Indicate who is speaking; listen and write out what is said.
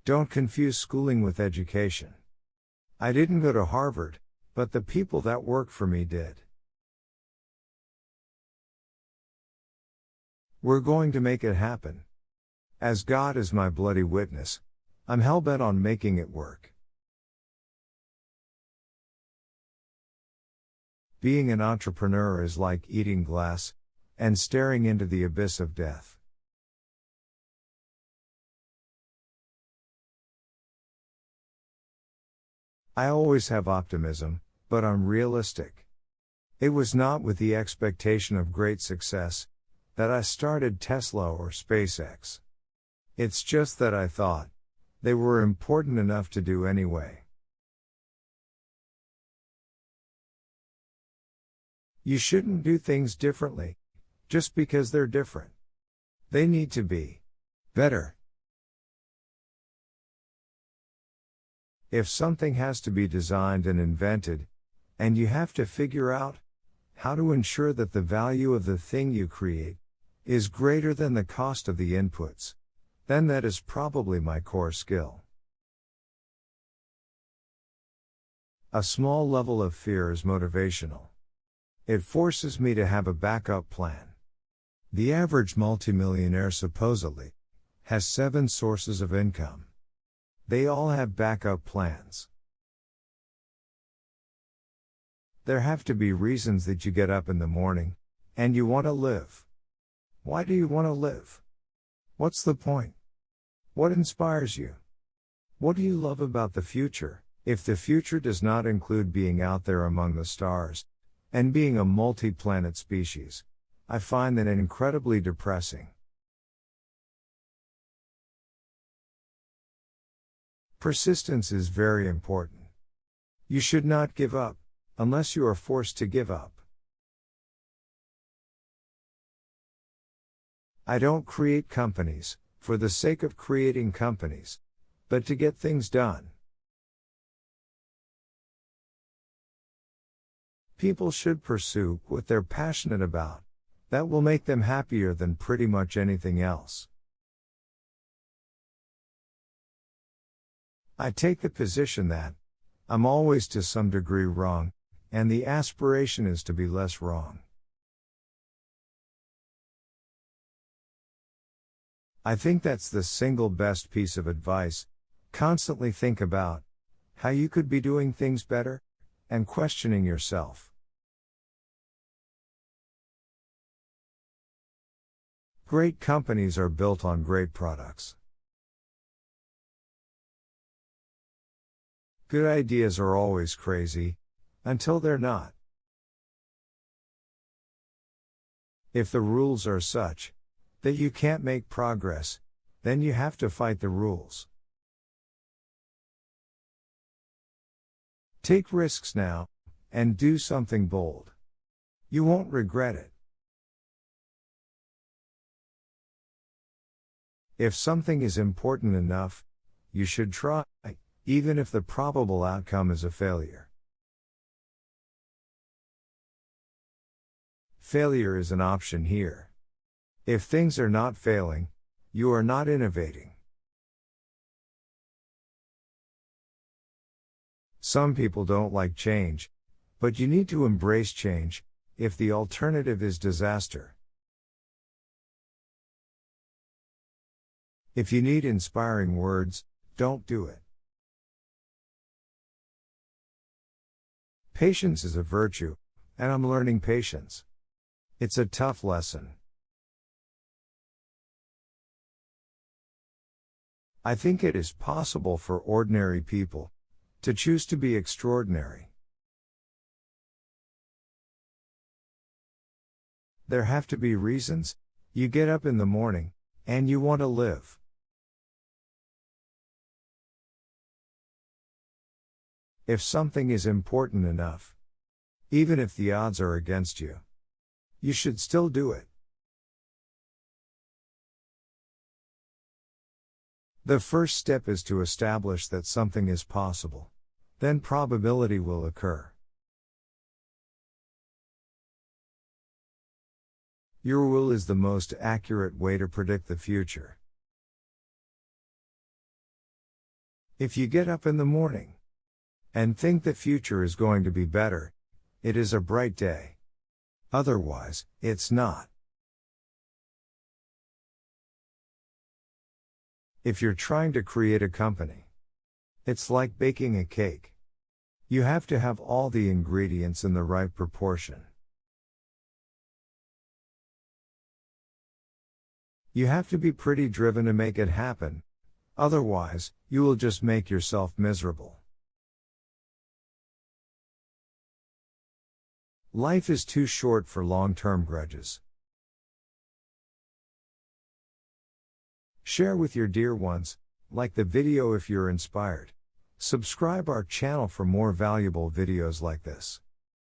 Speaker 1: Don't confuse schooling with education. I didn't go to Harvard, but the people that work for me did. We're going to make it happen. As God is my bloody witness, I'm hell-bent on making it work. Being an entrepreneur is like eating glass and staring into the abyss of death. I always have optimism, but I'm realistic. It was not with the expectation of great success that I started Tesla or SpaceX. It's just that I thought they were important enough to do anyway. You shouldn't do things differently just because they're different. They need to be better. If something has to be designed and invented, and you have to figure out how to ensure that the value of the thing you create is greater than the cost of the inputs, then that is probably my core skill. A small level of fear is motivational. It forces me to have a backup plan. The average multimillionaire supposedly has 7 sources of income. They all have backup plans. There have to be reasons that you get up in the morning and you want to live. Why do you want to live? What's the point? What inspires you? What do you love about the future? If the future does not include being out there among the stars and being a multi-planet species, I find that incredibly depressing. Persistence is very important. You should not give up, unless you are forced to give up. I don't create companies for the sake of creating companies, but to get things done. People should pursue what they're passionate about. That will make them happier than pretty much anything else. I take the position that I'm always to some degree wrong, and the aspiration is to be less wrong. I think that's the single best piece of advice. Constantly think about how you could be doing things better, and questioning yourself. Great companies are built on great products. Good ideas are always crazy, until they're not. If the rules are such that you can't make progress, then you have to fight the rules. Take risks now, and do something bold. You won't regret it. If something is important enough, you should try, even if the probable outcome is a failure. Failure is an option here. If things are not failing, you are not innovating. Some people don't like change, but you need to embrace change, if the alternative is disaster. If you need inspiring words, don't do it. Patience is a virtue, and I'm learning patience. It's a tough lesson. I think it is possible for ordinary people to choose to be extraordinary. There have to be reasons. You get up in the morning, and you want to live. If something is important enough, even if the odds are against you, you should still do it. The first step is to establish that something is possible. Then probability will occur. Your will is the most accurate way to predict the future. If you get up in the morning and think the future is going to be better, it is a bright day. Otherwise, it's not. If you're trying to create a company, it's like baking a cake. You have to have all the ingredients in the right proportion. You have to be pretty driven to make it happen. Otherwise, you will just make yourself miserable. Life is too short for long-term grudges. Share with your dear ones, like the video if you're inspired. Subscribe our channel for more valuable videos like this.